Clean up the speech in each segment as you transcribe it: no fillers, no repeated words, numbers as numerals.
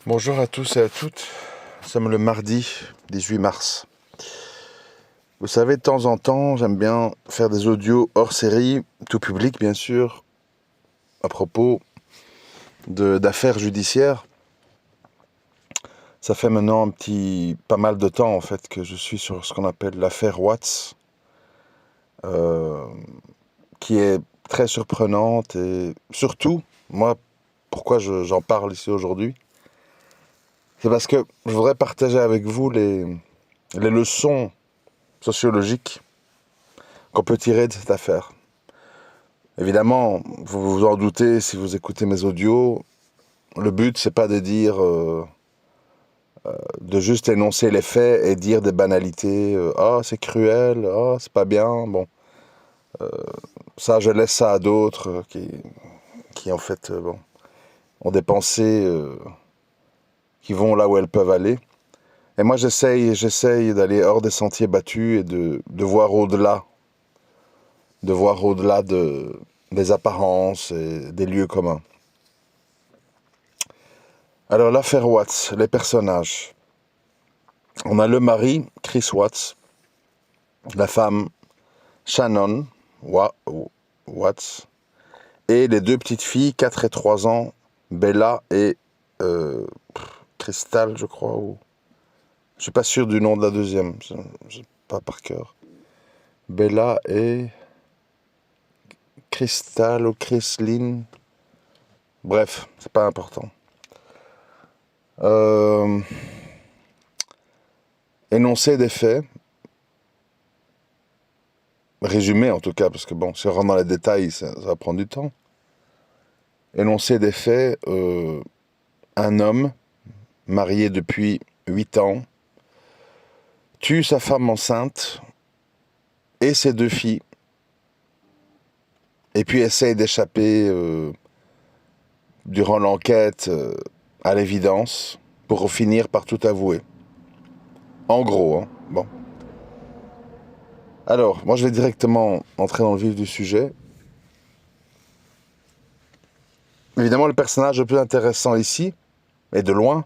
Bonjour à tous et à toutes. Nous sommes le mardi 18 mars. Vous savez, de temps en temps, j'aime bien faire des audios hors série, tout public bien sûr, à propos d'affaires judiciaires. Ça fait maintenant pas mal de temps en fait que je suis sur ce qu'on appelle l'affaire Watts, euh, qui est très surprenante et surtout, moi, pourquoi j'en parle ici aujourd'hui, c'est parce que je voudrais partager avec vous les leçons sociologiques qu'on peut tirer de cette affaire. Évidemment, vous vous en doutez si vous écoutez mes audios, le but c'est pas de dire, de juste énoncer les faits et dire des banalités, ah c'est cruel, ah c'est pas bien, bon, ça je laisse ça à d'autres qui en fait, bon, ont des pensées qui vont là où elles peuvent aller. Et moi j'essaye d'aller hors des sentiers battus et de voir au-delà, des apparences et des lieux communs. Alors l'affaire Watts, les personnages. On a le mari, Chris Watts, la femme, Shannon Watts, et les deux petites filles, 4 et 3 ans, Bella et Crystal, je crois. Je suis pas sûr du nom de la deuxième, j'ai pas par cœur. Bella et Crystal ou Chrisline. Bref, c'est pas important. Énoncer des faits, résumé en tout cas, parce que bon, si on rentre dans les détails, ça va prendre du temps. Énoncer des faits, un homme, marié depuis 8 ans, tue sa femme enceinte et ses 2 filles, et puis essaye d'échapper durant l'enquête à l'évidence, pour finir par tout avouer. En gros, hein. Bon. Alors, moi je vais directement entrer dans le vif du sujet. Évidemment, le personnage le plus intéressant ici, et de loin,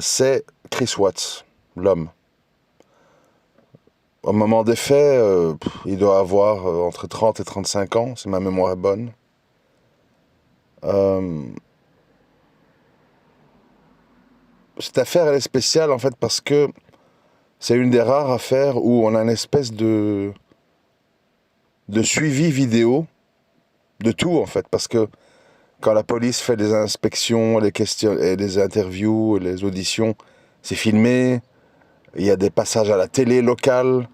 c'est Chris Watts, l'homme. Au moment des faits, il doit avoir entre 30 et 35 ans, si ma mémoire est bonne. Cette affaire, elle est spéciale en fait parce que c'est une des rares affaires où on a une espèce de suivi vidéo de tout en fait. Parce que quand la police fait des inspections, les questions, et les interviews, les auditions, c'est filmé. Il y a des passages à la télé locale.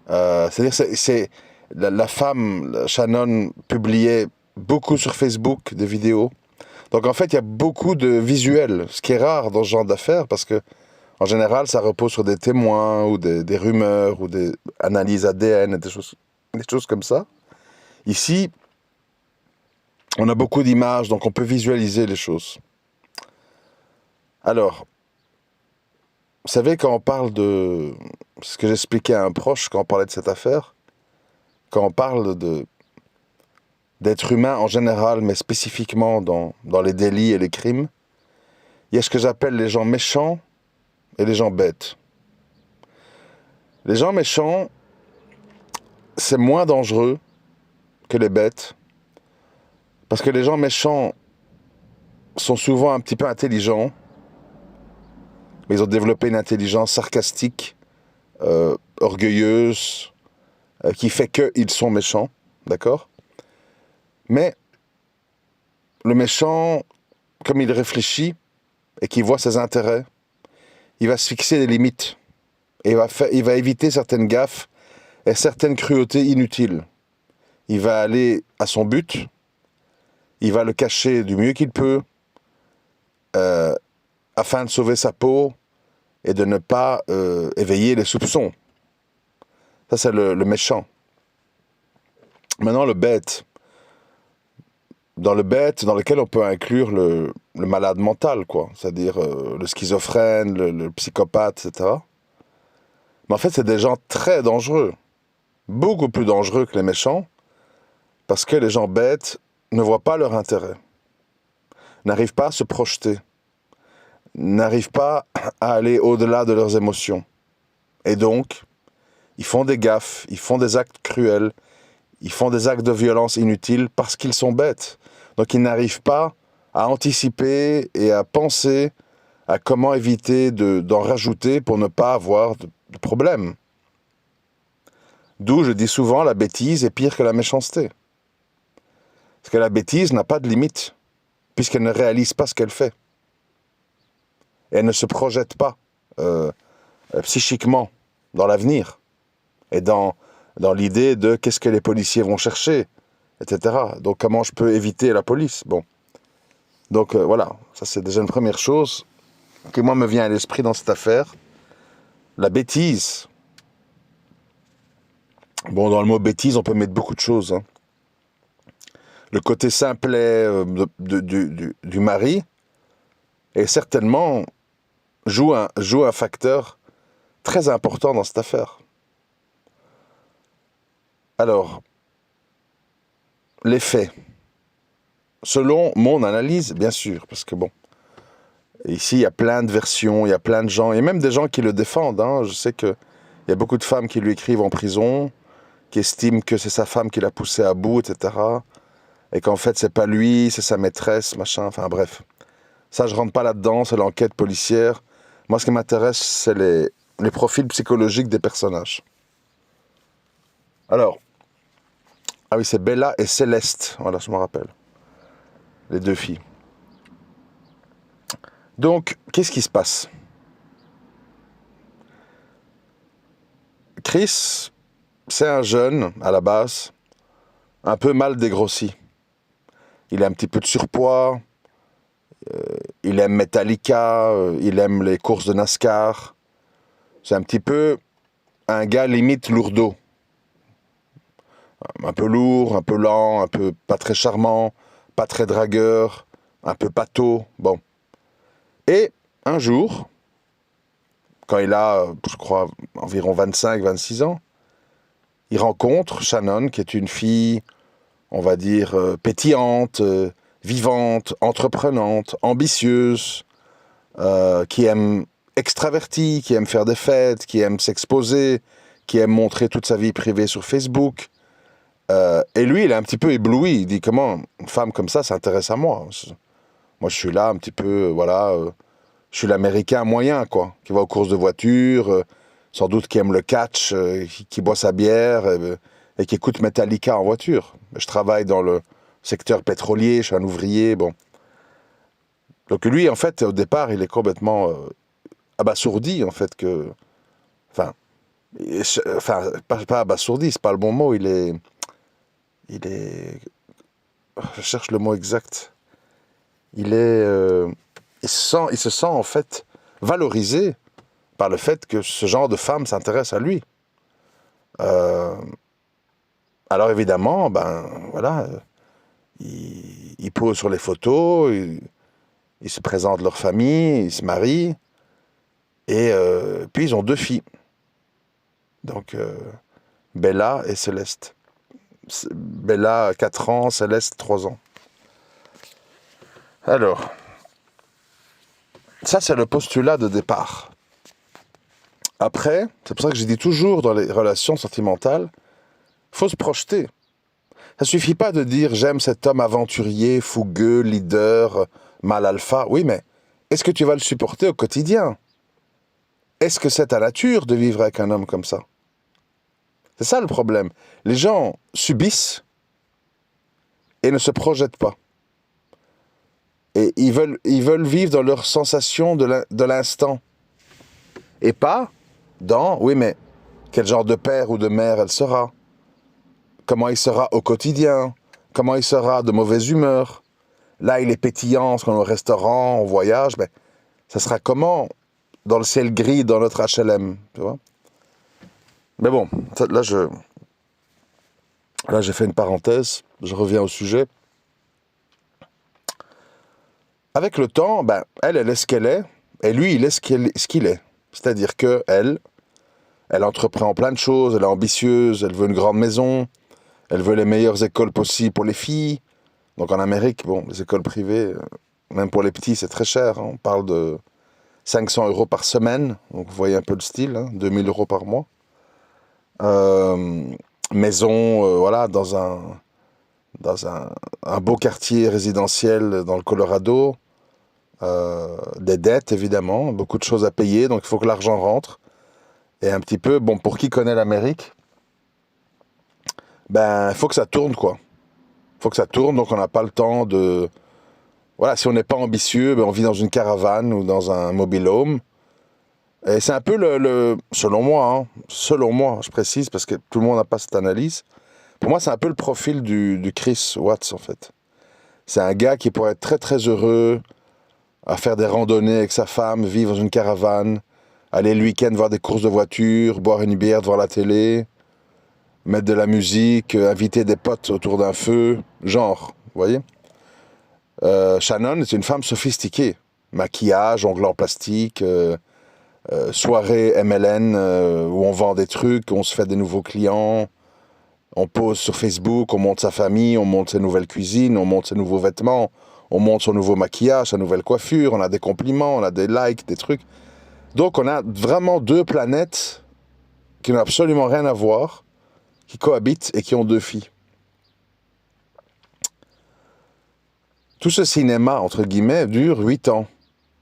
C'est-à-dire c'est la femme, Shannon, publiait beaucoup sur Facebook des vidéos. Donc en fait, il y a beaucoup de visuels, ce qui est rare dans ce genre d'affaires, parce que en général, ça repose sur des témoins ou des rumeurs ou des analyses ADN, des choses comme ça. Ici, on a beaucoup d'images, donc on peut visualiser les choses. Alors, vous savez, quand on parle de ce que j'expliquais à un proche quand on parlait de cette affaire, quand on parle d'être humain en général, mais spécifiquement dans les délits et les crimes, il y a ce que j'appelle les gens méchants et les gens bêtes. Les gens méchants, c'est moins dangereux que les bêtes, parce que les gens méchants sont souvent un petit peu intelligents, mais ils ont développé une intelligence sarcastique, orgueilleuse, qui fait qu'ils sont méchants, d'accord ? Mais le méchant, comme il réfléchit et qu'il voit ses intérêts, il va se fixer des limites. Et il va éviter certaines gaffes et certaines cruautés inutiles. Il va aller à son but, il va le cacher du mieux qu'il peut, afin de sauver sa peau et de ne pas éveiller les soupçons. Ça, c'est le méchant. Maintenant, le bête. Dans le bête, dans lequel on peut inclure le malade mental, quoi. C'est-à-dire le schizophrène, le psychopathe, etc. Mais en fait, c'est des gens très dangereux. Beaucoup plus dangereux que les méchants, parce que les gens bêtes ne voient pas leur intérêt, n'arrivent pas à se projeter. n'arrivent pas à aller au-delà de leurs émotions. Et donc, ils font des gaffes, ils font des actes cruels, ils font des actes de violence inutiles parce qu'ils sont bêtes. Donc ils n'arrivent pas à anticiper et à penser à comment éviter d'en rajouter pour ne pas avoir de problème. D'où je dis souvent la bêtise est pire que la méchanceté. Parce que la bêtise n'a pas de limite, puisqu'elle ne réalise pas ce qu'elle fait. Et elle ne se projette pas psychiquement dans l'avenir et dans l'idée de qu'est-ce que les policiers vont chercher, etc. Donc comment je peux éviter la police. Bon. Donc voilà, ça c'est déjà une première chose qui moi me vient à l'esprit dans cette affaire. La bêtise. Bon, dans le mot bêtise, on peut mettre beaucoup de choses. Hein. Le côté simplet du mari est certainement joue un facteur très important dans cette affaire. Alors, les faits. Selon mon analyse, bien sûr, parce que bon, ici il y a plein de versions, il y a plein de gens, et même des gens qui le défendent. Hein. Je sais qu'il y a beaucoup de femmes qui lui écrivent en prison, qui estiment que c'est sa femme qui l'a poussé à bout, etc. Et qu'en fait c'est pas lui, c'est sa maîtresse, machin, enfin bref. Ça je rentre pas là-dedans, c'est l'enquête policière. Moi ce qui m'intéresse c'est les profils psychologiques des personnages. Alors, ah oui c'est Bella et Céleste, voilà je me rappelle. Les deux filles. Donc, qu'est-ce qui se passe? Chris, c'est un jeune, à la base, un peu mal dégrossi. Il a un petit peu de surpoids, il aime Metallica, il aime les courses de NASCAR. C'est un petit peu un gars limite lourdeau. Un peu lourd, un peu lent, un peu pas très charmant, pas très dragueur, un peu pâteau, bon. Et un jour, quand il a, je crois, environ 25-26 ans, il rencontre Shannon, qui est une fille, on va dire, pétillante, vivante, entreprenante, ambitieuse, qui aime extravertie, qui aime faire des fêtes, qui aime s'exposer, qui aime montrer toute sa vie privée sur Facebook. Et lui, il est un petit peu ébloui. Il dit, comment une femme comme ça s'intéresse à moi? Moi, je suis là un petit peu, voilà, je suis l'Américain moyen, quoi, qui va aux courses de voiture, sans doute qui aime le catch, qui boit sa bière et qui écoute Metallica en voiture. Je travaille dans le secteur pétrolier, je suis un ouvrier, bon. Donc lui, en fait, au départ, il est complètement abasourdi, en fait, que... Enfin, pas abasourdi, c'est pas le bon mot, il est... Je cherche le mot exact. Il se sent en fait valorisé par le fait que ce genre de femme s'intéresse à lui. Alors évidemment, ben voilà, ils posent sur les photos, ils se présentent leur famille, ils se marient, et puis ils ont deux filles. Donc Bella et Céleste. Bella a 4 ans, Céleste 3 ans. Alors, ça c'est le postulat de départ. Après, c'est pour ça que je dis toujours dans les relations sentimentales, il faut se projeter. Ça suffit pas de dire j'aime cet homme aventurier, fougueux, leader, mal alpha. Oui, mais est-ce que tu vas le supporter au quotidien? Est-ce que c'est ta nature de vivre avec un homme comme ça? C'est ça le problème. Les gens subissent et ne se projettent pas. Et ils veulent vivre dans leur sensation de l'instant. Et pas dans, oui, mais quel genre de père ou de mère elle sera? Comment il sera au quotidien? Comment il sera de mauvaise humeur? Là, il est pétillant, on est au restaurant, on voyage, mais ça sera comment dans le ciel gris, dans notre HLM, tu vois? Mais bon, là, j'ai fait une parenthèse, je reviens au sujet. Avec le temps, ben, elle est ce qu'elle est, et lui, il est ce qu'il est. C'est-à-dire qu'elle entreprend plein de choses, elle est ambitieuse, elle veut une grande maison, elle veut les meilleures écoles possibles pour les filles. Donc en Amérique, bon, les écoles privées, même pour les petits, c'est très cher. Hein. On parle de 500 euros par semaine, donc vous voyez un peu le style, hein, 2000 euros par mois. Maison, voilà, dans un beau quartier résidentiel dans le Colorado. Des dettes, évidemment, beaucoup de choses à payer, donc il faut que l'argent rentre. Et un petit peu, bon, pour qui connaît l'Amérique, ben, il faut que ça tourne, quoi. Il faut que ça tourne, donc on n'a pas le temps de... Voilà, si on n'est pas ambitieux, ben on vit dans une caravane ou dans un mobil-home. Et c'est un peu selon moi, je précise, parce que tout le monde n'a pas cette analyse. Pour moi, c'est un peu le profil du Chris Watts, en fait. C'est un gars qui pourrait être très très heureux à faire des randonnées avec sa femme, vivre dans une caravane, aller le week-end voir des courses de voitures, boire une bière devant la télé, mettre de la musique, inviter des potes autour d'un feu, genre, vous voyez. Shannon est une femme sophistiquée. Maquillage, ongles en plastique, soirée MLN où on vend des trucs, on se fait des nouveaux clients, on pose sur Facebook, on monte sa famille, on monte ses nouvelles cuisines, on monte ses nouveaux vêtements, on monte son nouveau maquillage, sa nouvelle coiffure, on a des compliments, on a des likes, des trucs. Donc on a vraiment deux planètes qui n'ont absolument rien à voir, qui cohabitent et qui ont deux filles. Tout ce cinéma, entre guillemets, dure 8 ans.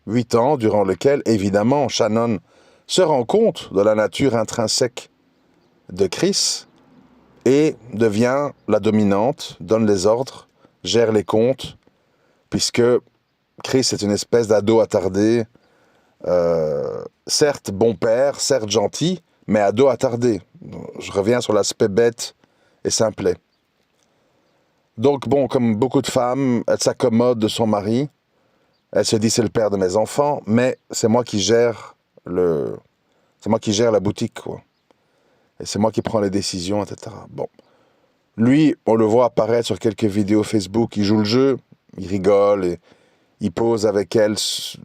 8 ans durant lesquels, évidemment, Shannon se rend compte de la nature intrinsèque de Chris et devient la dominante, donne les ordres, gère les comptes, puisque Chris est une espèce d'ado attardé, certes bon père, certes gentil, mais ado attardé. Je reviens sur l'aspect bête et simplet. Donc bon, comme beaucoup de femmes, elle s'accommode de son mari, elle se dit c'est le père de mes enfants, mais c'est moi qui gère la boutique, quoi. Et c'est moi qui prends les décisions, etc. Bon. Lui, on le voit apparaître sur quelques vidéos Facebook, il joue le jeu, il rigole, et il pose avec elle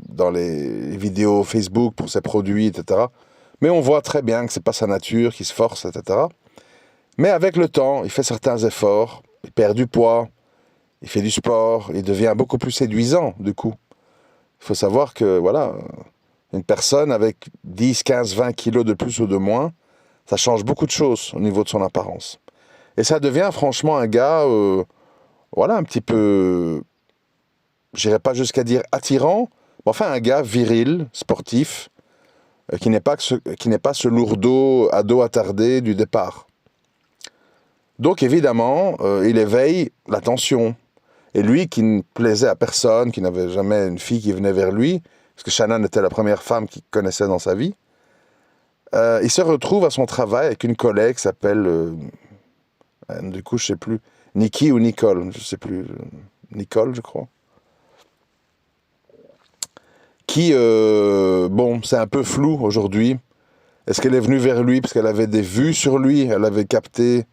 dans les vidéos Facebook pour ses produits, etc. Mais on voit très bien que c'est pas sa nature, qu'il se force, etc. Mais avec le temps, il fait certains efforts, il perd du poids, il fait du sport, il devient beaucoup plus séduisant, du coup. Il faut savoir que, voilà, une personne avec 10, 15, 20 kilos de plus ou de moins, ça change beaucoup de choses au niveau de son apparence. Et ça devient franchement un gars, voilà, un petit peu, j'irais pas jusqu'à dire attirant, mais enfin un gars viril, sportif, qui n'est pas ce lourdeau ado attardé du départ. Donc évidemment, il éveille l'attention. Et lui qui ne plaisait à personne, qui n'avait jamais une fille qui venait vers lui, parce que Shannon était la première femme qu'il connaissait dans sa vie, il se retrouve à son travail avec une collègue qui s'appelle, du coup je sais plus, Nikki ou Nicole, je sais plus, Nicole je crois, qui, bon, c'est un peu flou aujourd'hui. Est-ce qu'elle est venue vers lui parce qu'elle avait des vues sur lui, elle avait capté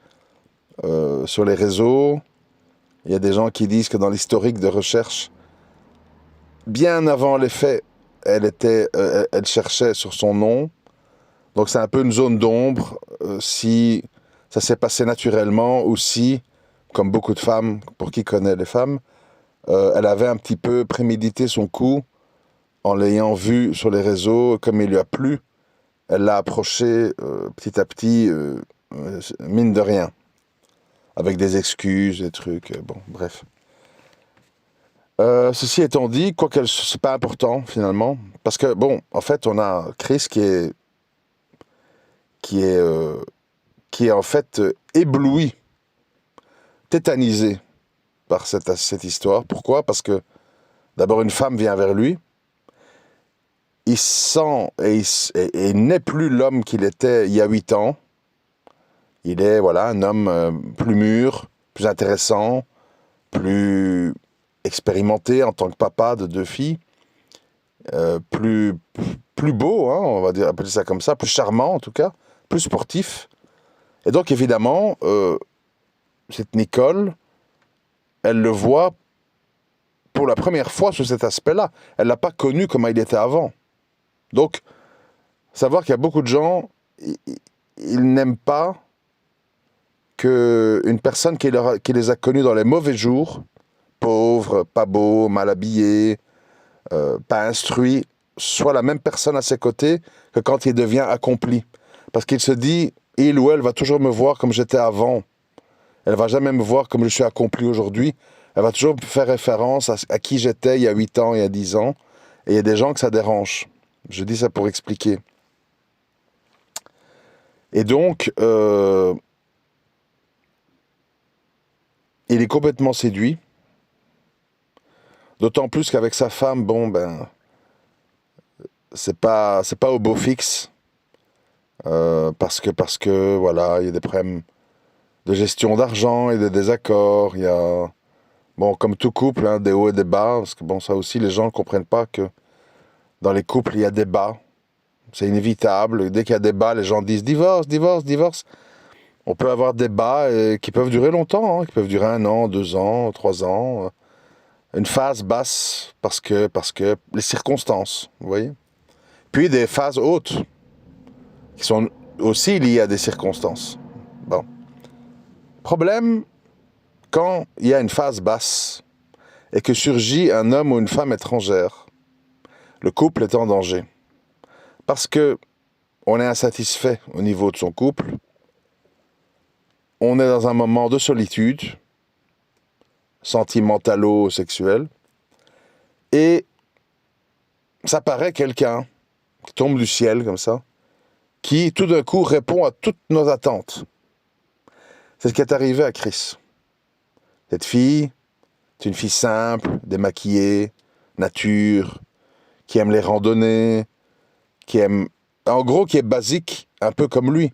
sur les réseaux? Il y a des gens qui disent que dans l'historique de recherche, bien avant les faits, elle cherchait sur son nom. Donc c'est un peu une zone d'ombre si ça s'est passé naturellement ou si, comme beaucoup de femmes, pour qui connaît les femmes, elle avait un petit peu prémédité son coup en l'ayant vu sur les réseaux, comme il lui a plu, elle l'a approché petit à petit, mine de rien, avec des excuses, des trucs, bon, bref. Ceci étant dit, c'est pas important finalement, parce que bon, en fait, on a Chris qui est en fait ébloui, tétanisé par cette histoire. Pourquoi? Parce que d'abord une femme vient vers lui, il sent et il n'est plus l'homme qu'il était il y a 8 ans. Il est voilà un homme plus mûr, plus intéressant, plus expérimenté en tant que papa de 2 filles, plus beau, hein, on va dire appeler ça comme ça, plus charmant en tout cas, plus sportif. Et donc évidemment, cette Nicole, elle le voit pour la première fois sous cet aspect-là. Elle l'a pas connu comme il était avant. Donc, savoir qu'il y a beaucoup de gens, ils n'aiment pas qu'une personne qui les a connus dans les mauvais jours, pauvre, pas beau, mal habillé, pas instruit, soit la même personne à ses côtés que quand il devient accompli. Parce qu'il se dit, il ou elle va toujours me voir comme j'étais avant. Elle va jamais me voir comme je suis accompli aujourd'hui. Elle va toujours faire référence à qui j'étais il y a 8 ans, il y a 10 ans. Et il y a des gens que ça dérange. Je dis ça pour expliquer. Et donc, il est complètement séduit. D'autant plus qu'avec sa femme, bon, ben, c'est pas au beau fixe. Parce que, voilà, il y a des problèmes de gestion d'argent et de désaccords. Il y a, bon, comme tout couple, hein, des hauts et des bas. Parce que, bon, ça aussi, les gens ne comprennent pas que dans les couples, il y a des bas. C'est inévitable. Dès qu'il y a des bas, les gens disent divorce, divorce, divorce. On peut avoir des bas qui peuvent durer longtemps, hein, qui peuvent durer 1 an, 2 ans, 3 ans. Une phase basse parce que les circonstances, vous voyez. Puis des phases hautes qui sont aussi liées à des circonstances. Bon. Problème, quand il y a une phase basse et que surgit un homme ou une femme étrangère, le couple est en danger. Parce que on est insatisfait au niveau de son couple, on est dans un moment de solitude, sentimentalo-sexuelle, et ça paraît quelqu'un qui tombe du ciel comme ça, qui tout d'un coup répond à toutes nos attentes. C'est ce qui est arrivé à Chris. Cette fille, c'est une fille simple, démaquillée, nature, qui aime les randonnées, qui aime, en gros, qui est basique, un peu comme lui,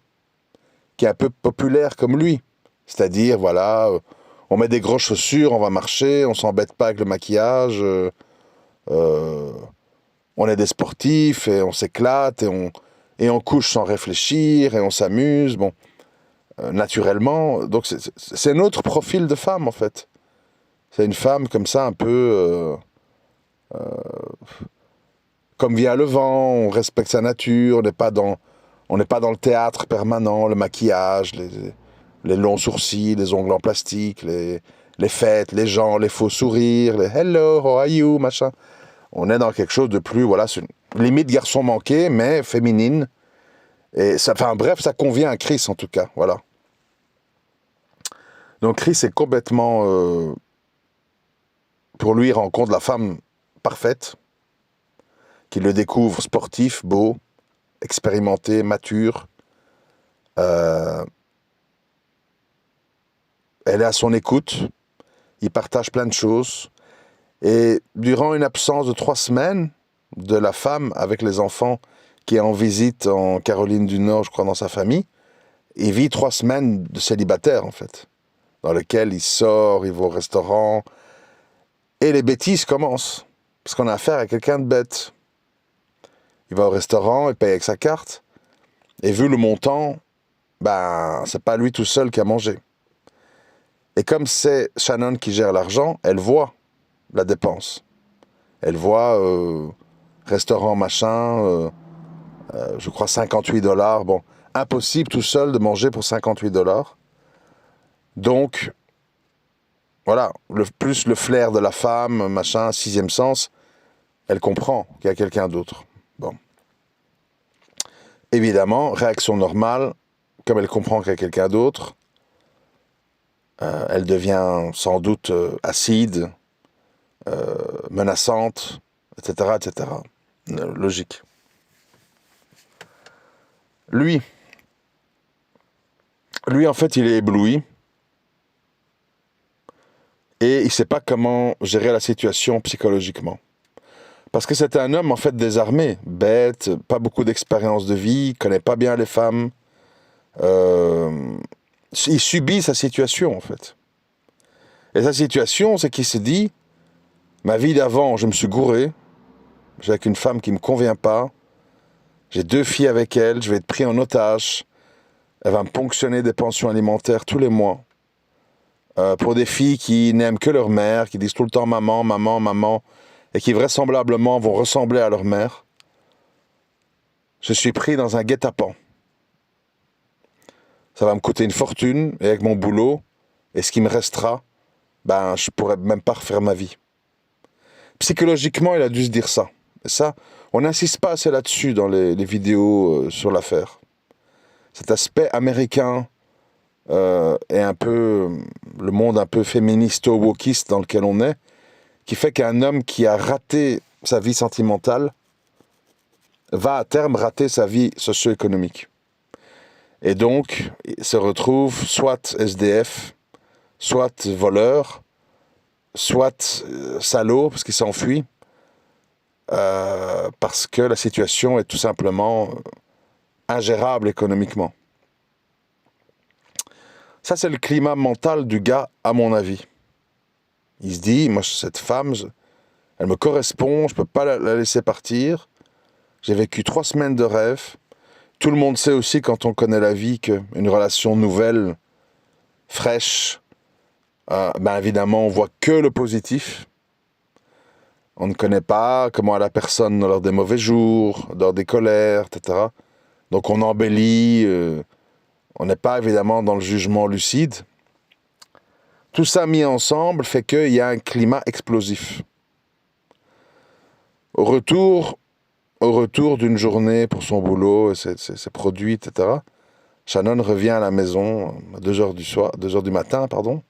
qui est un peu populaire comme lui. C'est-à-dire, voilà, on met des grosses chaussures, on va marcher, on s'embête pas avec le maquillage, on est des sportifs et on s'éclate et on couche sans réfléchir et on s'amuse, bon, naturellement. Donc c'est un autre profil de femme en fait. C'est une femme comme ça, un peu comme vient le vent, on respecte sa nature, on n'est pas dans le théâtre permanent, le maquillage, les longs sourcils, les ongles en plastique, les fêtes, les gens, les faux sourires, les hello, how are you, machin. On est dans quelque chose de plus, voilà, c'est une limite garçon manqué, mais féminine. Et ça, enfin bref, ça convient à Chris en tout cas, voilà. Donc Chris est complètement, pour lui, il rencontre la femme parfaite, qui le découvre sportif, beau, expérimenté, mature. Elle est à son écoute, il partage plein de choses. Et durant une absence de 3 semaines de la femme avec les enfants qui est en visite en Caroline du Nord, je crois, dans sa famille, il vit 3 semaines de célibataire, en fait, dans lequel il sort, il va au restaurant, et les bêtises commencent, parce qu'on a affaire à quelqu'un de bête. Il va au restaurant, il paye avec sa carte, et vu le montant, ben, c'est pas lui tout seul qui a mangé. Et comme c'est Shannon qui gère l'argent, elle voit la dépense. Elle voit restaurant machin, je crois $58. Bon, impossible tout seul de manger pour $58. Donc, voilà, plus le flair de la femme, machin, 6e sens, elle comprend qu'il y a quelqu'un d'autre. Bon. Évidemment, réaction normale, comme elle comprend qu'il y a quelqu'un d'autre, elle devient sans doute acide, menaçante, etc., etc. Logique. Lui, en fait, il est ébloui et il ne sait pas comment gérer la situation psychologiquement. Parce que c'est un homme, en fait, désarmé, bête, pas beaucoup d'expérience de vie, connaît pas bien les femmes. Il subit sa situation, en fait. Et sa situation, c'est qu'il se dit, ma vie d'avant, je me suis gouré, j'ai avec une femme qui ne me convient pas, j'ai 2 filles avec elle, je vais être pris en otage, elle va me ponctionner des pensions alimentaires tous les mois, pour des filles qui n'aiment que leur mère, qui disent tout le temps maman, maman, maman, et qui vraisemblablement vont ressembler à leur mère. Je suis pris dans un guet-apens. Ça va me coûter une fortune, et avec mon boulot, et ce qui me restera, ben, je pourrais même pas refaire ma vie. Psychologiquement, il a dû se dire ça. Ça, on n'insiste pas assez là-dessus dans les vidéos sur l'affaire. Cet aspect américain et un peu le monde un peu féministo-wokiste dans lequel on est, qui fait qu'un homme qui a raté sa vie sentimentale va à terme rater sa vie socio-économique. Et donc, il se retrouve soit SDF, soit voleur, soit salaud, parce qu'il s'enfuit, parce que la situation est tout simplement ingérable économiquement. Ça, c'est le climat mental du gars, à mon avis. Il se dit, moi, cette femme, elle me correspond, je ne peux pas la laisser partir. J'ai vécu 3 semaines de rêve. Tout le monde sait aussi, quand on connaît la vie, qu'une relation nouvelle, fraîche, ben évidemment, on voit que le positif. On ne connaît pas comment est la personne lors des mauvais jours, lors des colères, etc. Donc on embellit, on n'est pas évidemment dans le jugement lucide. Tout ça mis ensemble fait qu'il y a un climat explosif. Au retour d'une journée pour son boulot, ses produits, etc., Shannon revient à la maison à 2h du matin, pardon.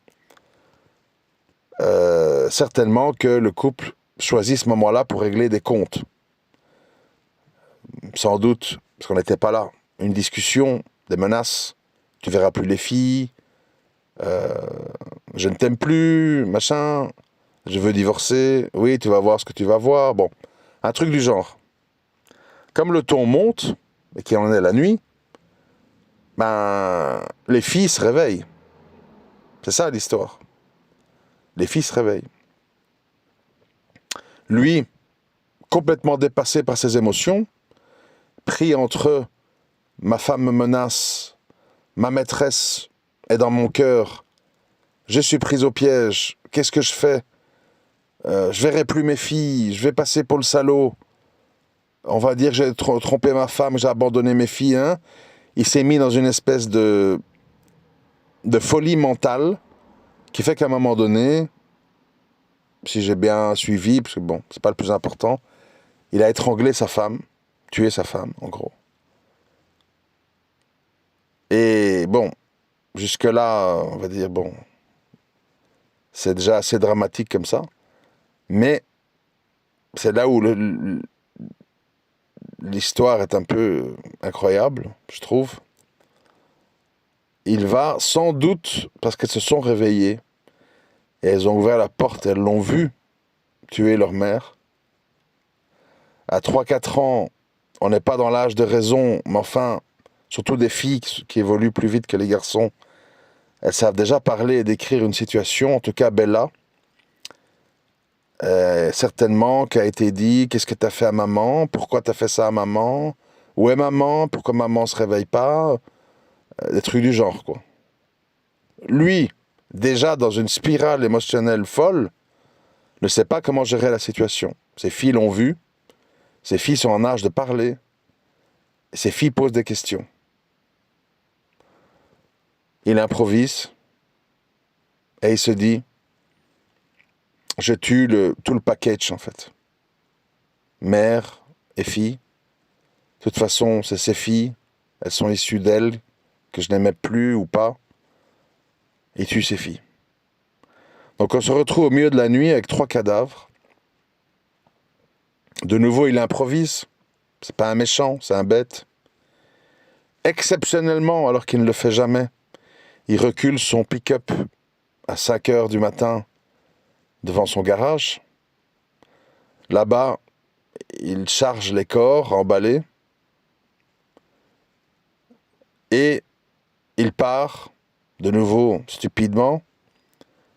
Certainement que le couple choisit ce moment-là pour régler des comptes. Sans doute, parce qu'on n'était pas là. Une discussion, des menaces, tu verras plus les filles, je ne t'aime plus, machin, je veux divorcer, oui, tu vas voir ce que tu vas voir, bon, un truc du genre. Comme le ton monte, et qu'il en est la nuit, ben, les filles se réveillent. C'est ça l'histoire. Les filles se réveillent. Lui, complètement dépassé par ses émotions, pris entre ma femme me menace, ma maîtresse est dans mon cœur, je suis pris au piège, qu'est-ce que je fais? Je verrai plus mes filles, je vais passer pour le salaud. On va dire que j'ai trompé ma femme, j'ai abandonné mes filles. Hein. Il s'est mis dans une espèce de folie mentale qui fait qu'à un moment donné, si j'ai bien suivi, parce que bon, c'est pas le plus important, il a étranglé sa femme, tué sa femme, en gros. Et bon, jusque-là, on va dire, bon, c'est déjà assez dramatique comme ça. Mais c'est là où l'histoire est un peu incroyable, je trouve. Il va, sans doute, parce qu'elles se sont réveillées, et elles ont ouvert la porte, elles l'ont vu tuer leur mère. À 3-4 ans, on n'est pas dans l'âge de raison, mais enfin, surtout des filles qui évoluent plus vite que les garçons, elles savent déjà parler et décrire une situation, en tout cas Bella. Certainement qui a été dit, qu'est-ce que tu as fait à maman? Pourquoi tu as fait ça à maman? Où est maman? Pourquoi maman se réveille pas? Des trucs du genre, quoi. Lui, déjà dans une spirale émotionnelle folle, ne sait pas comment gérer la situation. Ses filles l'ont vu, ses filles sont en âge de parler, et ses filles posent des questions. Il improvise, et il se dit, je tue tout le package en fait. Mère et fille. De toute façon, c'est ses filles. Elles sont issues d'elle, que je n'aimais plus ou pas. Il tue ses filles. Donc on se retrouve au milieu de la nuit avec 3 cadavres. De nouveau, il improvise. C'est pas un méchant, c'est un bête. Exceptionnellement, alors qu'il ne le fait jamais, il recule son pick-up à 5h du matin devant son garage. Là-bas, il charge les corps emballés et il part, de nouveau stupidement,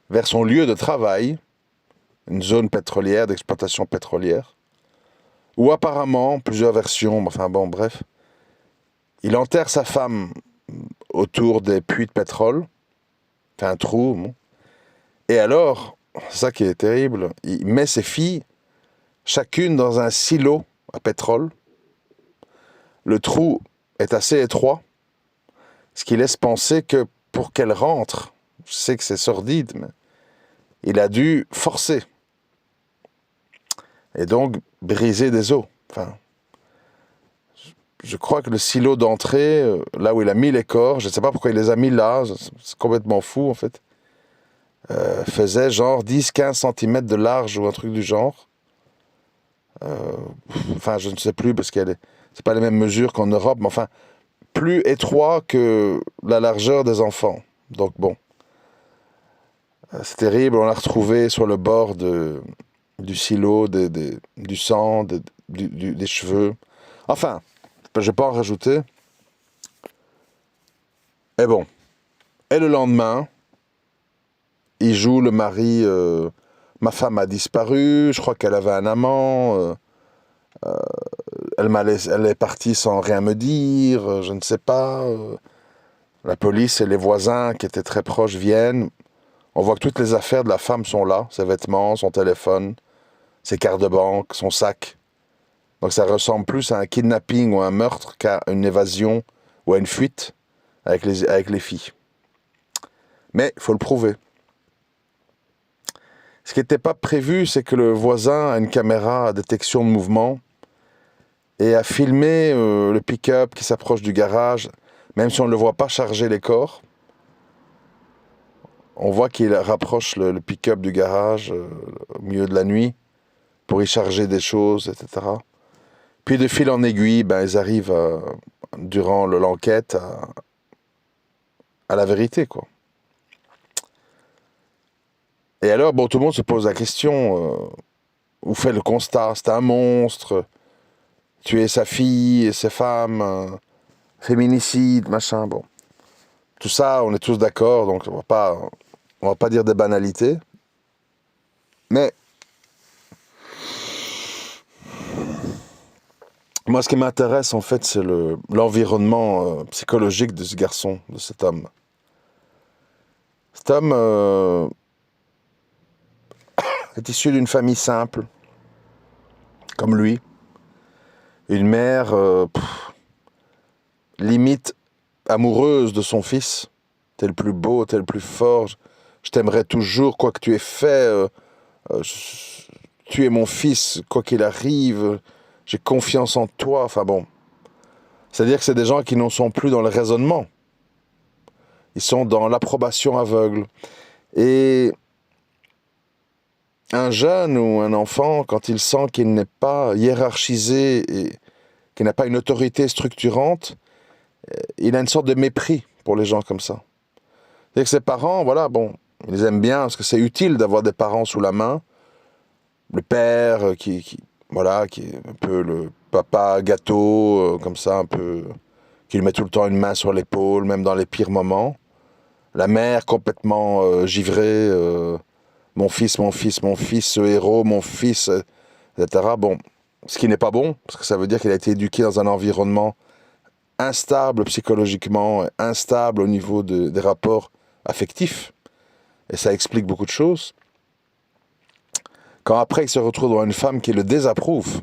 vers son lieu de travail, une zone pétrolière, d'exploitation pétrolière, où apparemment, plusieurs versions, enfin bon, bref, il enterre sa femme autour des puits de pétrole, fait un trou, bon. Et alors, c'est ça qui est terrible, il met ses filles chacune dans un silo à pétrole. Le trou est assez étroit, ce qui laisse penser que pour qu'elle rentre, je sais que c'est sordide, mais il a dû forcer. et donc briser des os. Enfin, je crois que le silo d'entrée, là où il a mis les corps, je ne sais pas pourquoi il les a mis là, c'est complètement fou en fait, faisait genre 10-15 cm de large ou un truc du genre. Enfin, je ne sais plus parce que c'est pas les mêmes mesures qu'en Europe, mais enfin, plus étroit que la largeur des enfants. Donc bon, c'est terrible. On l'a retrouvé sur le bord du silo, du sang, des cheveux. Enfin, je ne vais pas en rajouter. Et bon. Et le lendemain, il joue le mari. Ma femme a disparu. Je crois qu'elle avait un amant. Elle est partie sans rien me dire. Je ne sais pas. La police et les voisins qui étaient très proches viennent. On voit que toutes les affaires de la femme sont là. Ses vêtements, son téléphone, ses cartes de banque, son sac. Donc ça ressemble plus à un kidnapping ou à un meurtre qu'à une évasion ou à une fuite avec les filles. Mais il faut le prouver. Ce qui n'était pas prévu, c'est que le voisin a une caméra à détection de mouvement et a filmé le pick-up qui s'approche du garage, même si on ne le voit pas charger les corps. On voit qu'il rapproche le pick-up du garage au milieu de la nuit pour y charger des choses, etc. Puis de fil en aiguille, ils arrivent durant l'enquête à la vérité, quoi. Et alors, bon, tout le monde se pose la question, ou fait le constat, c'est un monstre, tuer sa fille et ses femmes, féminicide, machin, bon. Tout ça, on est tous d'accord, donc on va pas dire des banalités. Mais moi, ce qui m'intéresse, en fait, c'est l'environnement psychologique de ce garçon, de cet homme. Cet homme est issu d'une famille simple, comme lui. Une mère limite amoureuse de son fils. T'es le plus beau, t'es le plus fort. Je t'aimerai toujours, quoi que tu aies fait. Tu es mon fils, quoi qu'il arrive. J'ai confiance en toi. Enfin bon. C'est-à-dire que c'est des gens qui n'en sont plus dans le raisonnement. Ils sont dans l'approbation aveugle. Et un jeune ou un enfant, quand il sent qu'il n'est pas hiérarchisé et qu'il n'a pas une autorité structurante, il a une sorte de mépris pour les gens comme ça. C'est-à-dire que ses parents, voilà, bon, ils les aiment bien parce que c'est utile d'avoir des parents sous la main. Le père voilà, qui est un peu le papa gâteau, comme ça, un peu, qui lui met tout le temps une main sur l'épaule, même dans les pires moments. La mère complètement givrée, mon fils, mon fils, mon fils, ce héros, mon fils, etc. Bon, ce qui n'est pas bon, parce que ça veut dire qu'il a été éduqué dans un environnement instable psychologiquement, instable au niveau des rapports affectifs. Et ça explique beaucoup de choses. Quand après il se retrouve devant une femme qui le désapprouve,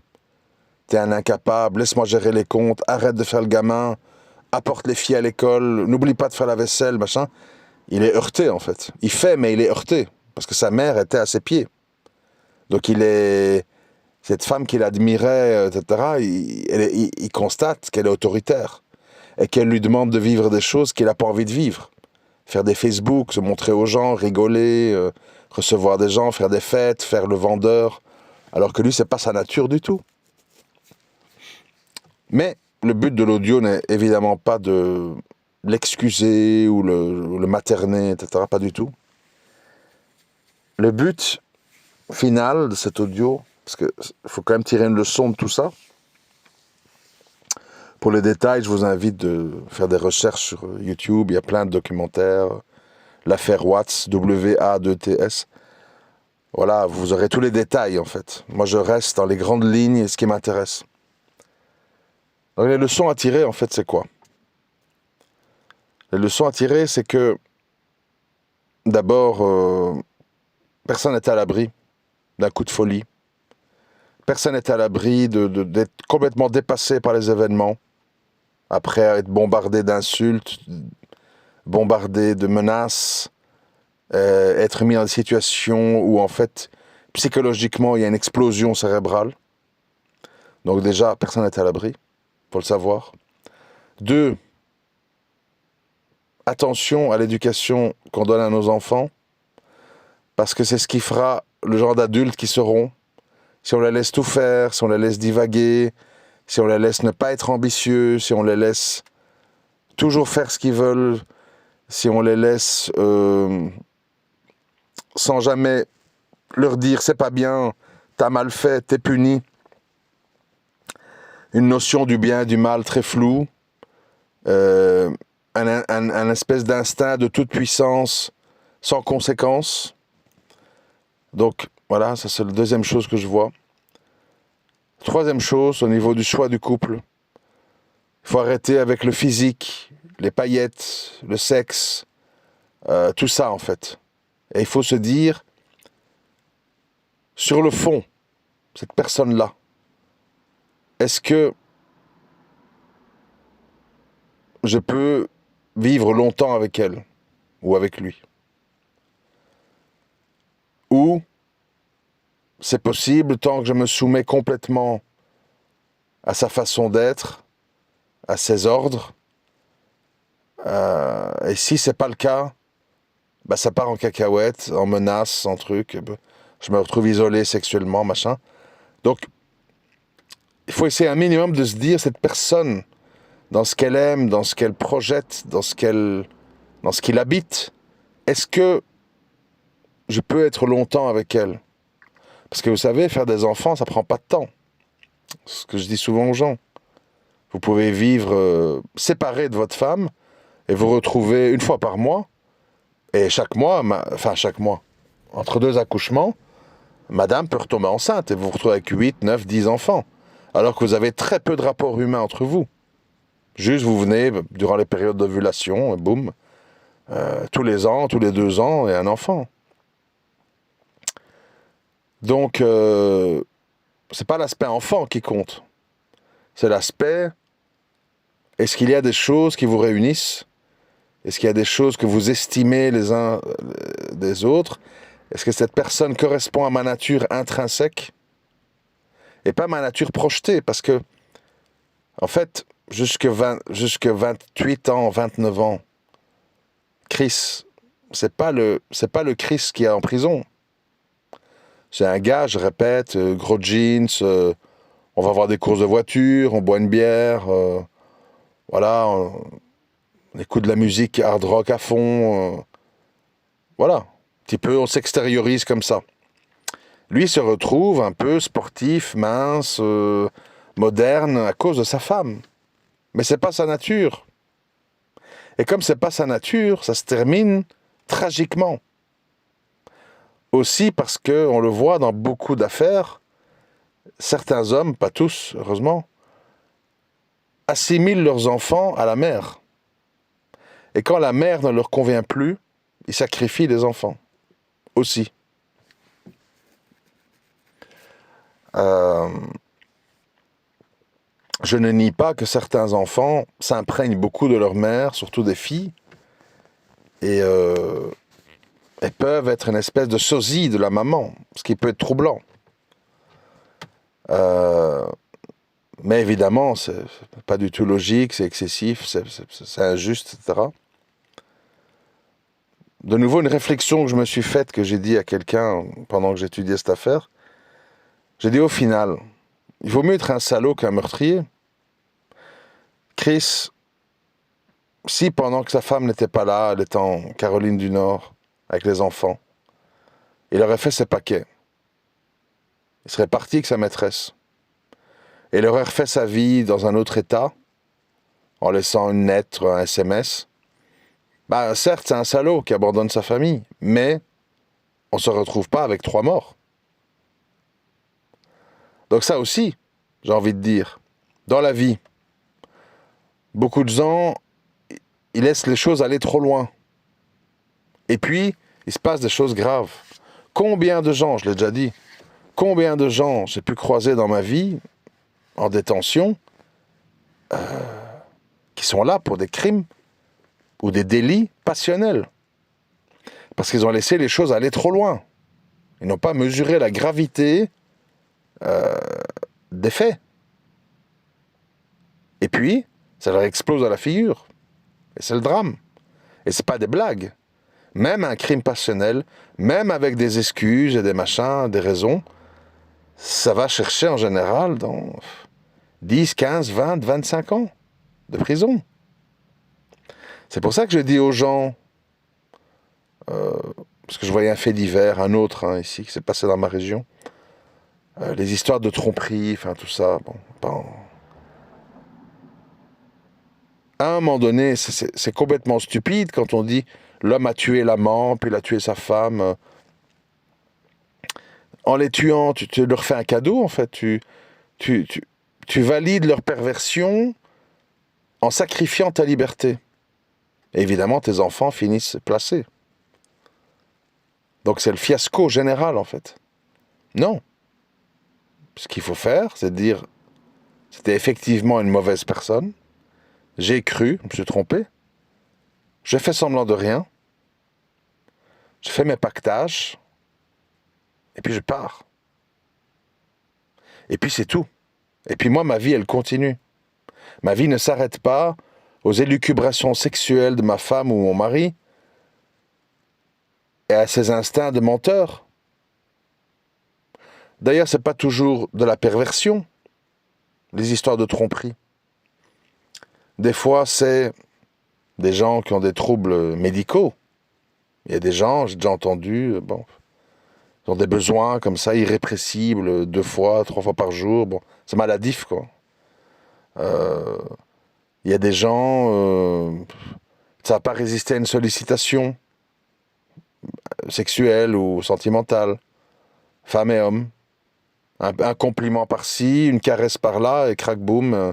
t'es un incapable, laisse-moi gérer les comptes, arrête de faire le gamin, apporte les filles à l'école, n'oublie pas de faire la vaisselle, machin. Il est heurté en fait. Il fait, mais il est heurté. Parce que sa mère était à ses pieds. Donc cette femme qu'il admirait, etc., il constate qu'elle est autoritaire. Et qu'elle lui demande de vivre des choses qu'il n'a pas envie de vivre. Faire des Facebook, se montrer aux gens, rigoler, recevoir des gens, faire des fêtes, faire le vendeur. Alors que lui, c'est pas sa nature du tout. Mais le but de l'audio n'est évidemment pas de l'excuser ou le materner, etc. Pas du tout. Le but final de cet audio, parce qu'il faut quand même tirer une leçon de tout ça. Pour les détails, je vous invite de faire des recherches sur YouTube. Il y a plein de documentaires. L'affaire Watts, W-A-2-T-S. Voilà, vous aurez tous les détails en fait. Moi, je reste dans les grandes lignes et ce qui m'intéresse. Donc, les leçons à tirer, en fait, c'est quoi? Les leçons à tirer, c'est que d'abord, personne n'est à l'abri d'un coup de folie. Personne n'est à l'abri d'être complètement dépassé par les événements. Après être bombardé d'insultes, bombardé de menaces, être mis dans des situations où en fait psychologiquement, il y a une explosion cérébrale. Donc déjà, personne n'est à l'abri, faut le savoir. 2, attention à l'éducation qu'on donne à nos enfants, parce que c'est ce qui fera le genre d'adultes qui seront. Si on les laisse tout faire, si on les laisse divaguer, si on les laisse ne pas être ambitieux, si on les laisse toujours faire ce qu'ils veulent, si on les laisse sans jamais leur dire c'est pas bien, t'as mal fait, t'es puni. Une notion du bien et du mal très floue, un espèce d'instinct de toute puissance sans conséquence. Donc voilà, ça c'est la deuxième chose que je vois. Troisième chose, au niveau du choix du couple, il faut arrêter avec le physique, les paillettes, le sexe, tout ça en fait. Et il faut se dire, sur le fond, cette personne-là, est-ce que je peux vivre longtemps avec elle ou avec lui? Ou c'est possible tant que je me soumets complètement à sa façon d'être, à ses ordres. Et si c'est pas le cas, bah ça part en cacahuète, en menace, en truc. Je me retrouve isolé sexuellement, machin. Donc, il faut essayer un minimum de se dire, cette personne, dans ce qu'elle aime, dans ce qu'elle projette, dans ce qu'il habite, est-ce que je peux être longtemps avec elle? Parce que vous savez, faire des enfants, ça prend pas de temps. C'est ce que je dis souvent aux gens. Vous pouvez vivre séparé de votre femme et vous retrouver une fois par mois. Et chaque mois, entre 2 accouchements, madame peut retomber enceinte et vous vous retrouvez avec 8, 9, 10 enfants. Alors que vous avez très peu de rapports humains entre vous. Juste, vous venez durant les périodes d'ovulation, boum, tous les ans, tous les 2 ans, et un enfant. Donc, c'est pas l'aspect enfant qui compte. C'est l'aspect, est-ce qu'il y a des choses qui vous réunissent? Est-ce qu'il y a des choses que vous estimez les uns des autres? Est-ce que cette personne correspond à ma nature intrinsèque? Et pas ma nature projetée, parce que, en fait, jusque 28 ans, 29 ans, Chris, c'est pas le Chris qui est en prison. C'est un gars, je répète, gros jeans, on va voir des courses de voiture, on boit une bière, voilà, on écoute de la musique hard rock à fond, voilà, un petit peu, on s'extériorise comme ça. Lui se retrouve un peu sportif, mince, moderne, à cause de sa femme. Mais c'est pas sa nature. Et comme c'est pas sa nature, ça se termine tragiquement. Aussi parce que, on le voit dans beaucoup d'affaires, certains hommes, pas tous, heureusement, assimilent leurs enfants à la mère. Et quand la mère ne leur convient plus, ils sacrifient les enfants. Aussi. Je ne nie pas que certains enfants s'imprègnent beaucoup de leur mère, surtout des filles, et peuvent être une espèce de sosie de la maman, ce qui peut être troublant. Mais évidemment, c'est pas du tout logique, c'est excessif, c'est injuste, etc. De nouveau, une réflexion que je me suis faite, que j'ai dit à quelqu'un pendant que j'étudiais cette affaire, j'ai dit au final, il vaut mieux être un salaud qu'un meurtrier. Chris, si pendant que sa femme n'était pas là, elle était en Caroline du Nord, avec les enfants, il aurait fait ses paquets. Il serait parti avec sa maîtresse. Et il aurait refait sa vie dans un autre état, en laissant une lettre, un SMS. Bah, certes, c'est un salaud qui abandonne sa famille, mais on ne se retrouve pas avec 3 morts. Donc ça aussi, j'ai envie de dire, dans la vie, beaucoup de gens, ils laissent les choses aller trop loin. Et puis, il se passe des choses graves. Combien de gens, je l'ai déjà dit, combien de gens j'ai pu croiser dans ma vie, en détention, qui sont là pour des crimes ou des délits passionnels. Parce qu'ils ont laissé les choses aller trop loin. Ils n'ont pas mesuré la gravité des faits. Et puis, ça leur explose à la figure. Et c'est le drame. Et c'est pas des blagues. Même un crime passionnel, même avec des excuses et des machins, des raisons, ça va chercher en général dans 10, 15, 20, 25 ans de prison. C'est pour ça que je dis aux gens, parce que je voyais un fait divers, un autre ici, qui s'est passé dans ma région, les histoires de tromperie, enfin tout ça, bon, à un moment donné, c'est complètement stupide quand on dit l'homme a tué l'amant, puis il a tué sa femme. En les tuant, tu leur fais un cadeau, en fait. Tu valides leur perversion en sacrifiant ta liberté. Et évidemment, tes enfants finissent placés. Donc c'est le fiasco général, en fait. Non. Ce qu'il faut faire, c'est de dire, c'était effectivement une mauvaise personne. J'ai cru, je me suis trompé. J'ai fait semblant de rien. Je fais mes pactages. Et puis je pars. Et puis c'est tout. Et puis moi, ma vie, elle continue. Ma vie ne s'arrête pas aux élucubrations sexuelles de ma femme ou mon mari et à ses instincts de menteur. D'ailleurs, c'est pas toujours de la perversion, les histoires de tromperie. Des fois, c'est des gens qui ont des troubles médicaux. Il y a des gens, j'ai déjà entendu, ils ont des besoins comme ça, irrépressibles, 2 fois, 3 fois par jour. Bon, c'est maladif, quoi. Il y a des gens, ça va pas résister à une sollicitation sexuelle ou sentimentale, femme et homme. Un compliment par-ci, une caresse par-là, et crac boum,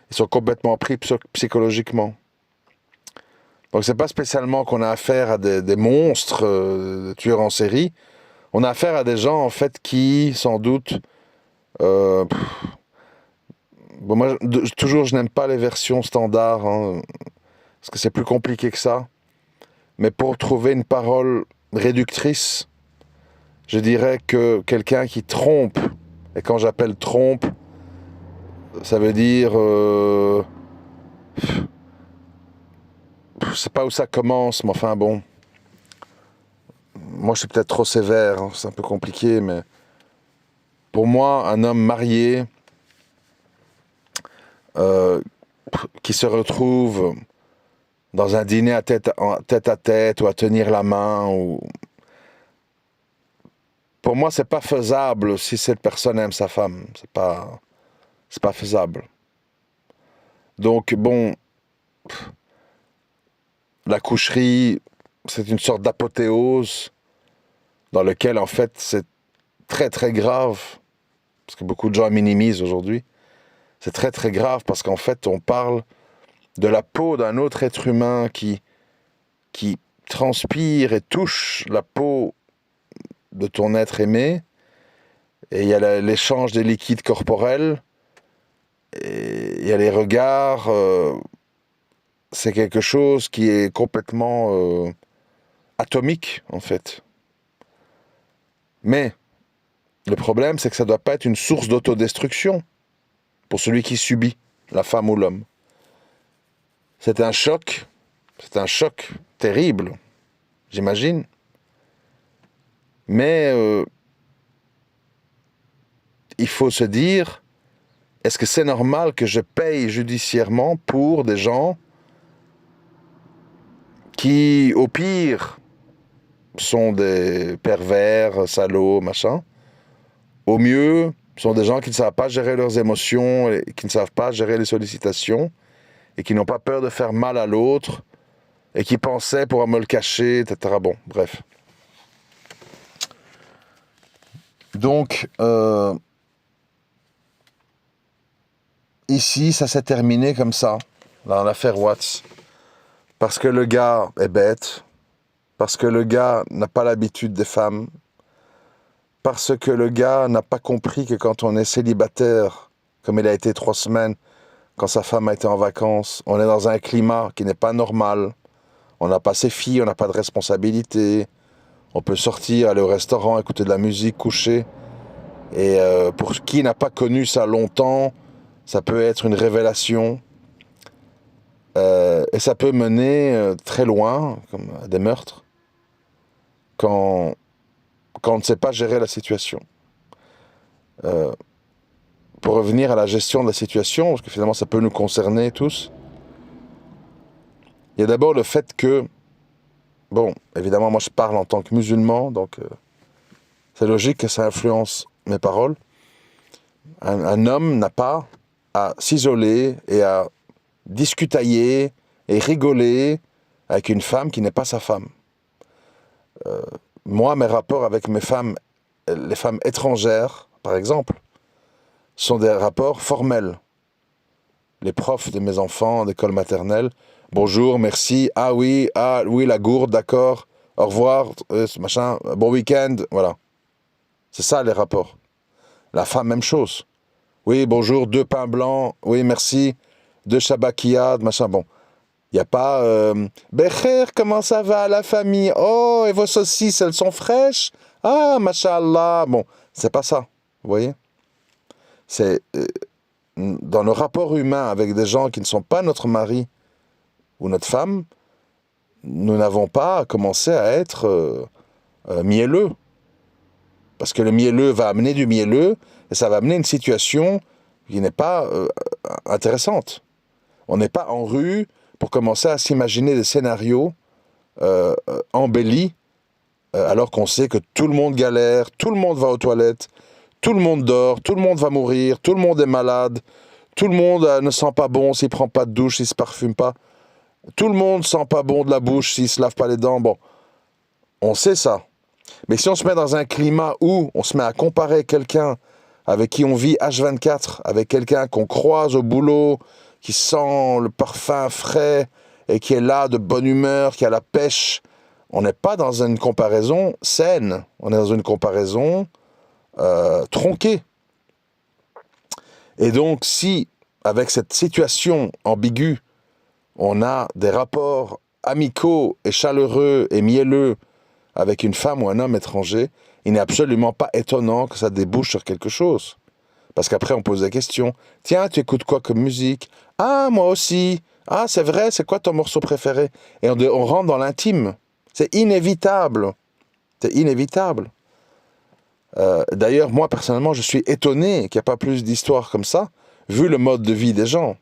ils sont complètement pris psychologiquement. Donc c'est pas spécialement qu'on a affaire à des monstres, des tueurs en série. On a affaire à des gens en fait qui, sans doute, moi toujours je n'aime pas les versions standards, parce que c'est plus compliqué que ça. Mais pour trouver une parole réductrice, je dirais que quelqu'un qui trompe, et quand j'appelle trompe, ça veut dire, je sais pas où ça commence, mais enfin bon. Moi je suis peut-être trop sévère, c'est un peu compliqué, mais pour moi, un homme marié qui se retrouve dans un dîner tête à tête ou à tenir la main, pour moi c'est pas faisable si cette personne aime sa femme, c'est pas faisable. Donc bon, la coucherie, c'est une sorte d'apothéose dans lequel en fait c'est très très grave, parce que beaucoup de gens minimisent aujourd'hui. C'est très très grave parce qu'en fait on parle de la peau d'un autre être humain qui transpire et touche la peau de ton être aimé, et il y a l'échange des liquides corporels, et il y a les regards, c'est quelque chose qui est complètement atomique en fait. Mais le problème, c'est que ça ne doit pas être une source d'autodestruction pour celui qui subit, la femme ou l'homme. C'est un choc terrible, j'imagine. Mais il faut se dire, est-ce que c'est normal que je paye judiciairement pour des gens qui, au pire, sont des pervers, salauds, machin. Au mieux, sont des gens qui ne savent pas gérer leurs émotions, et qui ne savent pas gérer les sollicitations, et qui n'ont pas peur de faire mal à l'autre, et qui pensaient pouvoir me le cacher, etc. Bon, bref. Donc, ici, ça s'est terminé comme ça, dans l'affaire Watts. Parce que le gars est bête, parce que le gars n'a pas l'habitude des femmes, parce que le gars n'a pas compris que quand on est célibataire, comme il a été 3 semaines, quand sa femme a été en vacances, on est dans un climat qui n'est pas normal. On n'a pas ses filles, on n'a pas de responsabilité, On peut sortir, aller au restaurant, écouter de la musique, coucher. Et pour qui n'a pas connu ça longtemps, ça peut être une révélation. Et ça peut mener très loin, comme à des meurtres, quand on ne sait pas gérer la situation. Pour revenir à la gestion de la situation, parce que finalement ça peut nous concerner tous, il y a d'abord le fait que, bon, évidemment moi je parle en tant que musulman, donc c'est logique que ça influence mes paroles. Un homme n'a pas à s'isoler et à discutailler et rigoler avec une femme qui n'est pas sa femme. Moi, mes rapports avec mes femmes, les femmes étrangères, par exemple, sont des rapports formels. Les profs de mes enfants d'école maternelle, bonjour, merci, ah oui, la gourde, d'accord, au revoir, machin, bon week-end, voilà. C'est ça les rapports. La femme, même chose. Oui, bonjour, 2 pains blancs, oui, merci, 2 shabakiyad, machin, bon. Il n'y a pas Becher, comment ça va la famille? Oh, et vos saucisses, elles sont fraîches? Ah, mashallah. Bon, c'est pas ça, vous voyez? C'est dans nos rapports humains avec des gens qui ne sont pas notre mari ou notre femme, nous n'avons pas commencé à être mielleux. Parce que le mielleux va amener du mielleux et ça va amener une situation qui n'est pas intéressante. On n'est pas en rue pour commencer à s'imaginer des scénarios embellis, alors qu'on sait que tout le monde galère, tout le monde va aux toilettes, tout le monde dort, tout le monde va mourir, tout le monde est malade, tout le monde ne sent pas bon s'il ne prend pas de douche, s'il ne se parfume pas, tout le monde ne sent pas bon de la bouche s'il ne se lave pas les dents. Bon, on sait ça. Mais si on se met dans un climat où on se met à comparer quelqu'un avec qui on vit H24, avec quelqu'un qu'on croise au boulot, qui sent le parfum frais et qui est là de bonne humeur, qui a la pêche, on n'est pas dans une comparaison saine, on est dans une comparaison tronquée. Et donc si, avec cette situation ambiguë, on a des rapports amicaux et chaleureux et mielleux avec une femme ou un homme étranger, il n'est absolument pas étonnant que ça débouche sur quelque chose. Parce qu'après, on pose des questions. Tiens, tu écoutes quoi comme musique? Ah, moi aussi. Ah, c'est vrai, c'est quoi ton morceau préféré? Et on rentre dans l'intime. C'est inévitable. C'est inévitable. D'ailleurs, moi, personnellement, je suis étonné qu'il n'y ait pas plus d'histoires comme ça, vu le mode de vie des gens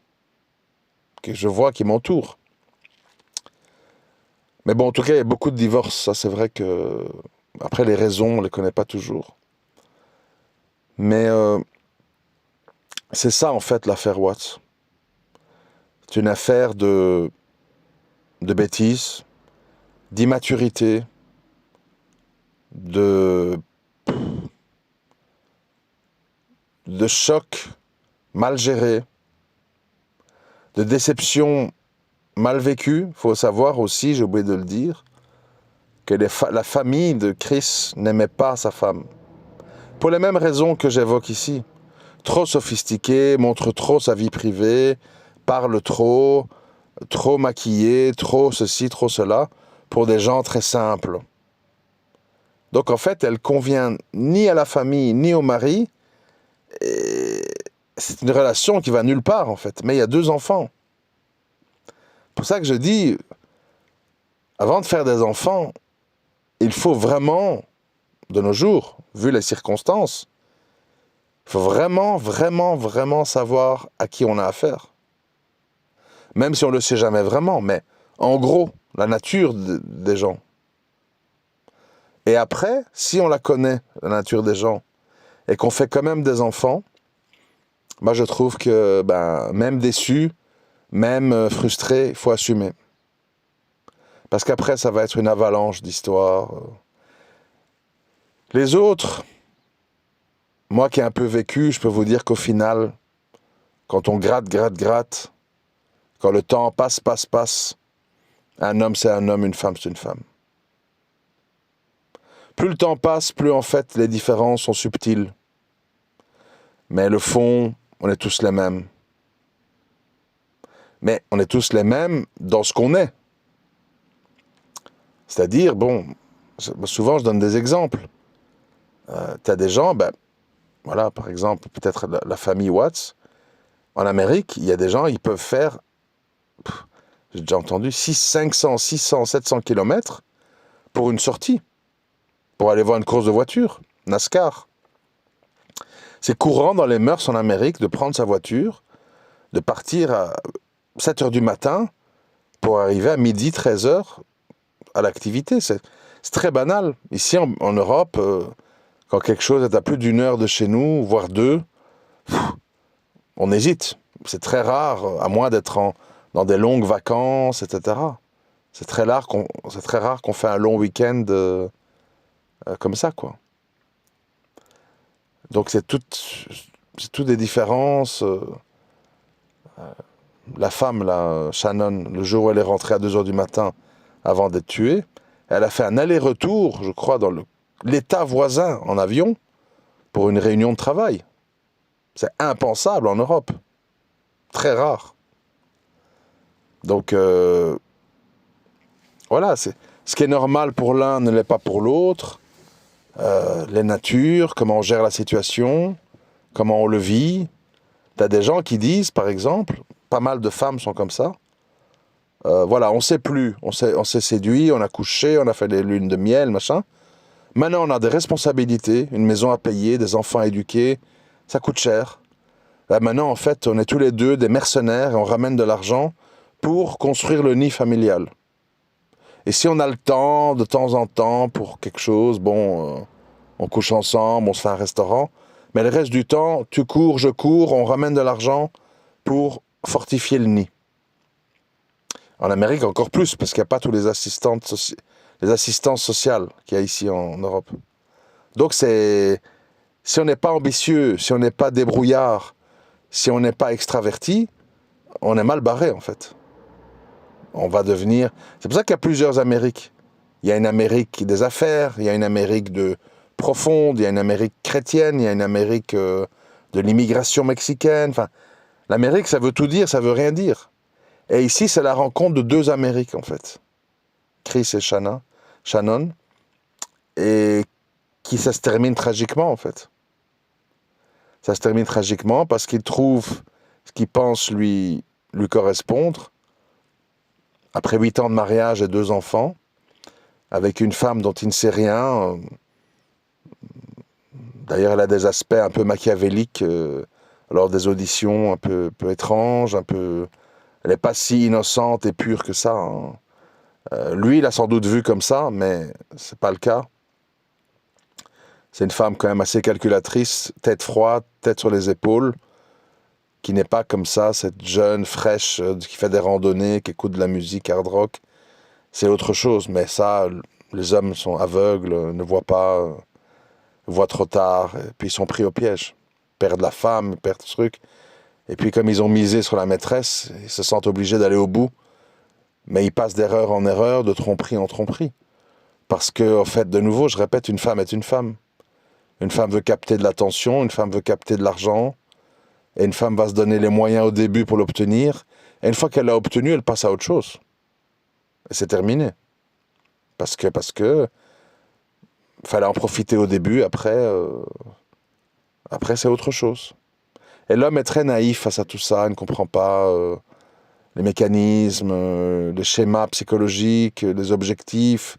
que je vois qui m'entourent. Mais bon, en tout cas, il y a beaucoup de divorces. Ça, c'est vrai que... Après, les raisons, on ne les connaît pas toujours. Mais c'est ça, en fait, l'affaire Watts. C'est une affaire de bêtises, d'immaturité, de choc mal géré, de déception mal vécue. Il faut savoir aussi, j'ai oublié de le dire, que la famille de Chris n'aimait pas sa femme. Pour les mêmes raisons que j'évoque ici. Trop sophistiqué, montre trop sa vie privée, parle trop maquillé, trop ceci, trop cela, pour des gens très simples. Donc en fait, elle convient ni à la famille, ni au mari. Et c'est une relation qui va nulle part en fait. Mais il y a 2 enfants. C'est pour ça que je dis, avant de faire des enfants, il faut vraiment, de nos jours, vu les circonstances, il faut vraiment savoir à qui on a affaire. Même si on ne le sait jamais vraiment, mais en gros, la nature des gens. Et après, si on la connaît, la nature des gens, et qu'on fait quand même des enfants, moi je trouve que même déçu, même frustré, il faut assumer. Parce qu'après, ça va être une avalanche d'histoires. Les autres, moi qui ai un peu vécu, je peux vous dire qu'au final, quand on gratte, quand le temps passe, un homme c'est un homme, une femme c'est une femme. Plus le temps passe, plus en fait les différences sont subtiles. Mais le fond, on est tous les mêmes. Mais on est tous les mêmes dans ce qu'on est. C'est-à-dire, bon, souvent je donne des exemples. Tu as des gens, voilà, par exemple, peut-être la famille Watts, en Amérique, il y a des gens, ils peuvent faire, j'ai déjà entendu, 500, 600, 700 kilomètres pour une sortie, pour aller voir une course de voiture, NASCAR. C'est courant dans les mœurs en Amérique de prendre sa voiture, de partir à 7 heures du matin pour arriver à midi, 13 heures à l'activité. C'est très banal. Ici, en Europe, quand quelque chose est à plus d'1 heure de chez nous, voire 2, on hésite. C'est très rare, à moins d'être dans des longues vacances, etc. C'est très rare qu'on fait un long week-end comme ça, quoi. Donc c'est toutes des différences. La femme, là, Shannon, le jour où elle est rentrée à 2 heures du matin avant d'être tuée, elle a fait un aller-retour, je crois, dans l'État voisin en avion pour une réunion de travail. C'est impensable en Europe. Très rare. Donc, voilà, ce qui est normal pour l'un ne l'est pas pour l'autre. Les natures, comment on gère la situation, comment on le vit. T'as des gens qui disent, par exemple, pas mal de femmes sont comme ça, voilà, on sait plus, on s'est séduit, on a couché, on a fait des lunes de miel, machin. Maintenant, on a des responsabilités, une maison à payer, des enfants à éduquer, ça coûte cher. Là, maintenant, en fait, on est tous les deux des mercenaires et on ramène de l'argent pour construire le nid familial. Et si on a le temps, de temps en temps, pour quelque chose, bon, on couche ensemble, on se fait un restaurant, mais le reste du temps, tu cours, je cours, on ramène de l'argent pour fortifier le nid. En Amérique, encore plus, parce qu'il n'y a pas tous les assistances sociales qu'il y a ici en Europe. Donc, si on n'est pas ambitieux, si on n'est pas débrouillard, si on n'est pas extraverti, on est mal barré, en fait. On va devenir... C'est pour ça qu'il y a plusieurs Amériques. Il y a une Amérique des affaires, il y a une Amérique profonde, il y a une Amérique chrétienne, il y a une Amérique de l'immigration mexicaine. Enfin, l'Amérique, ça veut tout dire, ça veut rien dire. Et ici, c'est la rencontre de 2 Amériques, en fait. Chris et Shannon, et ça se termine tragiquement, en fait. Ça se termine tragiquement parce qu'il trouve ce qu'il pense lui correspondre, après 8 ans de mariage et 2 enfants, avec une femme dont il ne sait rien. D'ailleurs, elle a des aspects un peu machiavéliques lors des auditions, un peu étranges, elle n'est pas si innocente et pure que ça. Hein. Lui, il a sans doute vu comme ça, mais c'est pas le cas. C'est une femme quand même assez calculatrice, tête froide, tête sur les épaules, qui n'est pas comme ça, cette jeune, fraîche, qui fait des randonnées, qui écoute de la musique hard rock. C'est autre chose, mais ça, les hommes sont aveugles, ne voient pas, voient trop tard, et puis ils sont pris au piège. Ils perdent la femme, ils perdent ce truc. Et puis comme ils ont misé sur la maîtresse, ils se sentent obligés d'aller au bout. Mais ils passent d'erreur en erreur, de tromperie en tromperie. Parce que, en fait, de nouveau, je répète, une femme est une femme. Une femme veut capter de l'attention, une femme veut capter de l'argent, et une femme va se donner les moyens au début pour l'obtenir, et une fois qu'elle l'a obtenu, elle passe à autre chose. Et c'est terminé. Parce que fallait en profiter au début, après c'est autre chose. Et l'homme est très naïf face à tout ça, il ne comprend pas les mécanismes, les schémas psychologiques, les objectifs.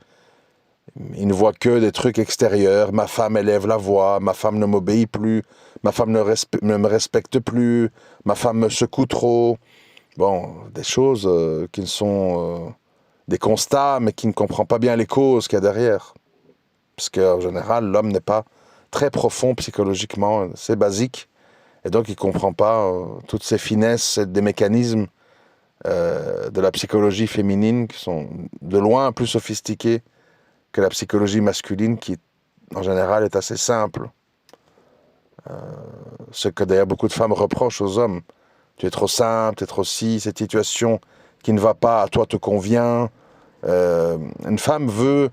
Il ne voit que des trucs extérieurs. Ma femme élève la voix, ma femme ne m'obéit plus, ma femme ne me respecte plus, ma femme me secoue trop. Bon, des choses qui ne sont des constats, mais qui ne comprend pas bien les causes qu'il y a derrière. Parce qu'en général, l'homme n'est pas très profond psychologiquement, c'est basique. Et donc, il ne comprend pas toutes ces finesses et des mécanismes de la psychologie féminine qui sont de loin plus sophistiqués que la psychologie masculine qui, en général, est assez simple. Ce que d'ailleurs beaucoup de femmes reprochent aux hommes. Tu es trop simple, tu es trop si, cette situation qui ne va pas, à toi te convient. Une femme veut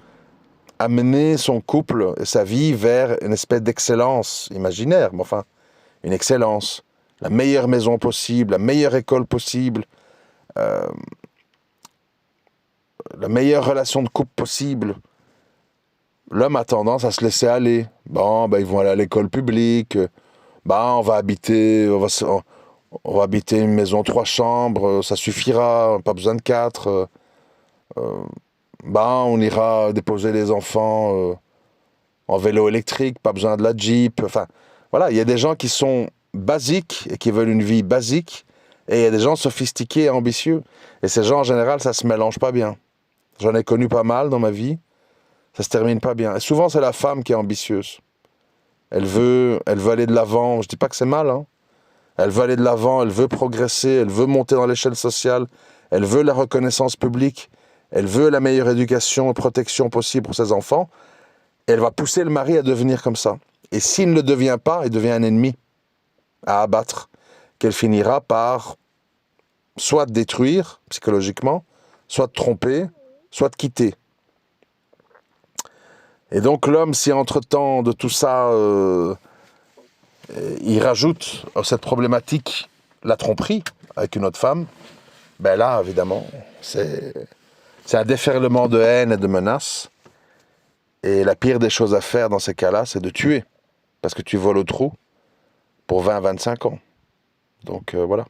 amener son couple et sa vie vers une espèce d'excellence imaginaire, mais enfin, une excellence. La meilleure maison possible, la meilleure école possible, la meilleure relation de couple possible. l'homme a tendance à se laisser aller. Bon, ben, ils vont aller à l'école publique. Bah, on va habiter une maison 3 chambres, ça suffira, pas besoin de 4. Bah, on ira déposer les enfants en vélo électrique, pas besoin de la Jeep. Enfin, voilà, il y a des gens qui sont basiques et qui veulent une vie basique, et il y a des gens sophistiqués et ambitieux. Et ces gens, en général, ça se mélange pas bien. J'en ai connu pas mal dans ma vie, ça se termine pas bien. Et souvent, c'est la femme qui est ambitieuse. Elle veut aller de l'avant. Je dis pas que c'est mal, hein. Elle veut aller de l'avant, elle veut progresser, elle veut monter dans l'échelle sociale, elle veut la reconnaissance publique, elle veut la meilleure éducation et protection possible pour ses enfants. Et elle va pousser le mari à devenir comme ça. Et s'il ne le devient pas, il devient un ennemi à abattre, qu'elle finira par soit détruire psychologiquement, soit tromper, soit quitter. Et donc l'homme, si entre-temps de tout ça, il rajoute à cette problématique la tromperie avec une autre femme, ben là, évidemment, c'est un déferlement de haine et de menaces. Et la pire des choses à faire dans ces cas-là, c'est de tuer. Parce que tu voles au trou pour 20-25 ans. Donc voilà.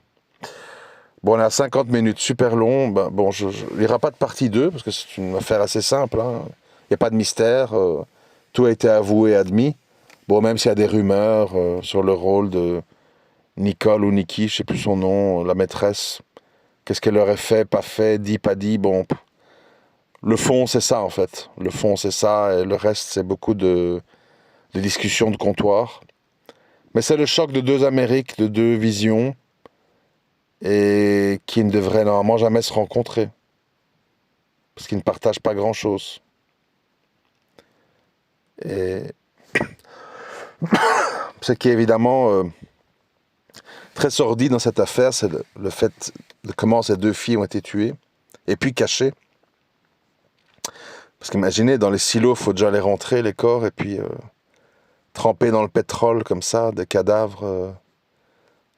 Bon, on est à 50 minutes, super long. Ben, bon, il n'y aura pas de partie 2, parce que c'est une affaire assez simple, hein. Il n'y a pas de mystère. Tout a été avoué et admis. Bon, même s'il y a des rumeurs sur le rôle de Nicole ou Nikki, je ne sais plus son nom, la maîtresse. Qu'est-ce qu'elle aurait fait, pas fait, dit, pas dit. Bon, le fond, c'est ça, en fait. Le fond, c'est ça. Et le reste, c'est beaucoup de discussions de comptoir. Mais c'est le choc de deux Amériques, de deux visions, et qui ne devraient normalement jamais se rencontrer. Parce qu'ils ne partagent pas grand-chose. Et ce qui est évidemment très sordide dans cette affaire, c'est le fait de comment ces deux filles ont été tuées, et puis cachées. Parce qu'imaginez, dans les silos, il faut déjà les rentrer, les corps, et puis tremper dans le pétrole comme ça, des cadavres.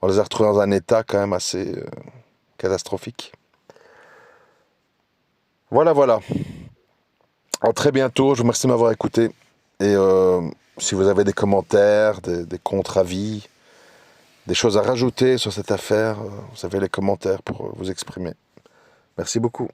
On les a retrouvés dans un état quand même assez catastrophique. Voilà, voilà. À très bientôt, je vous remercie de m'avoir écouté. Et si vous avez des commentaires, des contre-avis, des choses à rajouter sur cette affaire, vous avez les commentaires pour vous exprimer. Merci beaucoup.